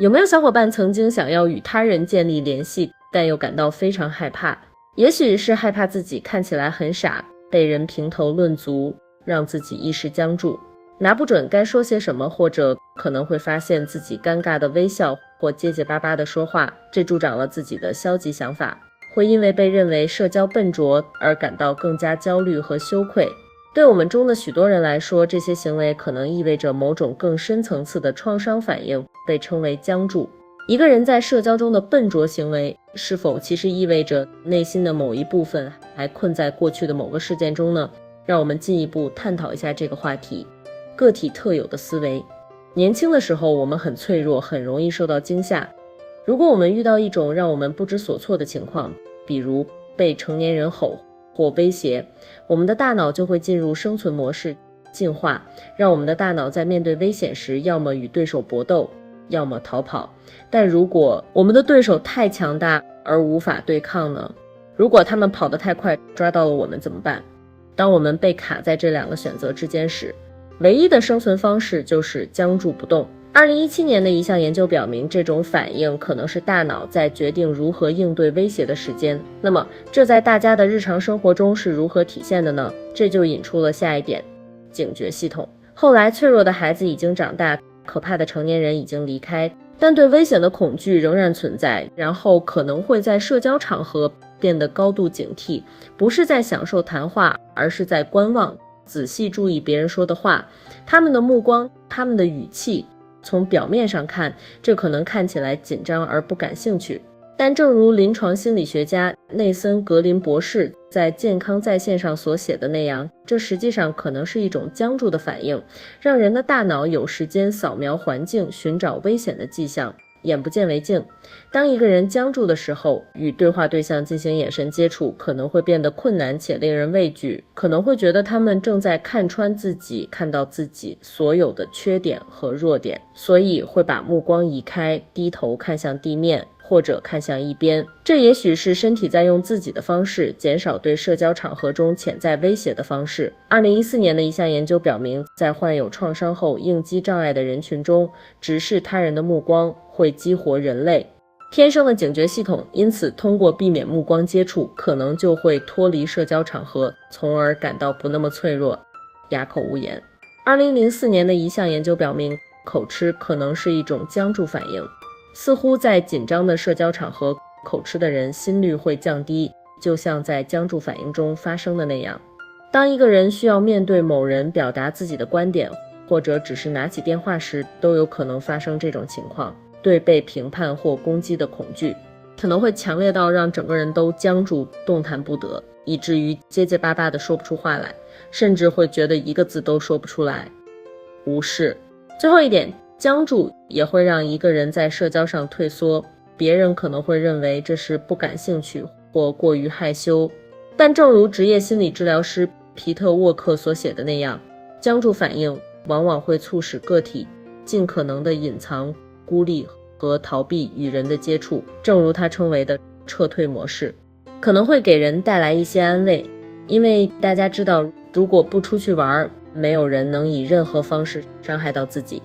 有没有小伙伴曾经想要与他人建立联系，但又感到非常害怕？也许是害怕自己看起来很傻，被人评头论足，让自己一时僵住，拿不准该说些什么，或者可能会发现自己尴尬的微笑或结结巴巴的说话，这助长了自己的消极想法，会因为被认为社交笨拙而感到更加焦虑和羞愧。对我们中的许多人来说，这些行为可能意味着某种更深层次的创伤反应，被称为僵住。一个人在社交中的笨拙行为，是否其实意味着内心的某一部分还困在过去的某个事件中呢？让我们进一步探讨一下这个话题。个体特有的思维。年轻的时候，我们很脆弱，很容易受到惊吓。如果我们遇到一种让我们不知所措的情况，比如被成年人吼或威胁，我们的大脑就会进入生存模式进化，让我们的大脑在面对危险时，要么与对手搏斗，要么逃跑。但如果我们的对手太强大而无法对抗呢？如果他们跑得太快，抓到了我们怎么办？当我们被卡在这两个选择之间时，唯一的生存方式就是僵住不动。2017年的一项研究表明，这种反应可能是大脑在决定如何应对威胁的时间。那么，这在大家的日常生活中是如何体现的呢？这就引出了下一点：警觉系统。后来，脆弱的孩子已经长大，可怕的成年人已经离开，但对危险的恐惧仍然存在，然后可能会在社交场合变得高度警惕，不是在享受谈话，而是在观望，仔细注意别人说的话，他们的目光，他们的语气。从表面上看，这可能看起来紧张而不感兴趣，但正如临床心理学家内森·格林博士在《健康在线》上所写的那样，这实际上可能是一种僵住的反应，让人的大脑有时间扫描环境，寻找危险的迹象。眼不见为净。当一个人僵住的时候，与对话对象进行眼神接触可能会变得困难且令人畏惧，可能会觉得他们正在看穿自己，看到自己所有的缺点和弱点，所以会把目光移开，低头看向地面，或者看向一边。这也许是身体在用自己的方式减少对社交场合中潜在威胁的方式。2014年的一项研究表明，在患有创伤后应激障碍的人群中，直视他人的目光会激活人类天生的警觉系统，因此通过避免目光接触，可能就会脱离社交场合，从而感到不那么脆弱，哑口无言。2004年的一项研究表明，口吃可能是一种僵住反应，似乎在紧张的社交场合，口吃的人心率会降低，就像在僵住反应中发生的那样。当一个人需要面对某人表达自己的观点，或者只是拿起电话时，都有可能发生这种情况。对被评判或攻击的恐惧可能会强烈到让整个人都僵住，动弹不得，以至于结结巴巴地说不出话来，甚至会觉得一个字都说不出来。无视。最后一点，僵住也会让一个人在社交上退缩，别人可能会认为这是不感兴趣或过于害羞。但正如职业心理治疗师皮特沃克所写的那样，僵住反应往往会促使个体尽可能地隐藏、孤立和逃避与人的接触，正如他称为的撤退模式，可能会给人带来一些安慰，因为大家知道，如果不出去玩，没有人能以任何方式伤害到自己。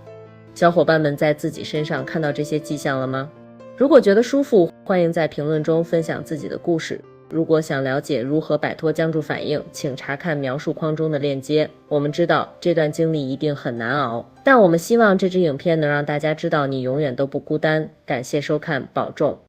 小伙伴们在自己身上看到这些迹象了吗？如果觉得舒服，欢迎在评论中分享自己的故事。如果想了解如何摆脱僵住反应，请查看描述框中的链接。我们知道这段经历一定很难熬，但我们希望这支影片能让大家知道你永远都不孤单。感谢收看，保重。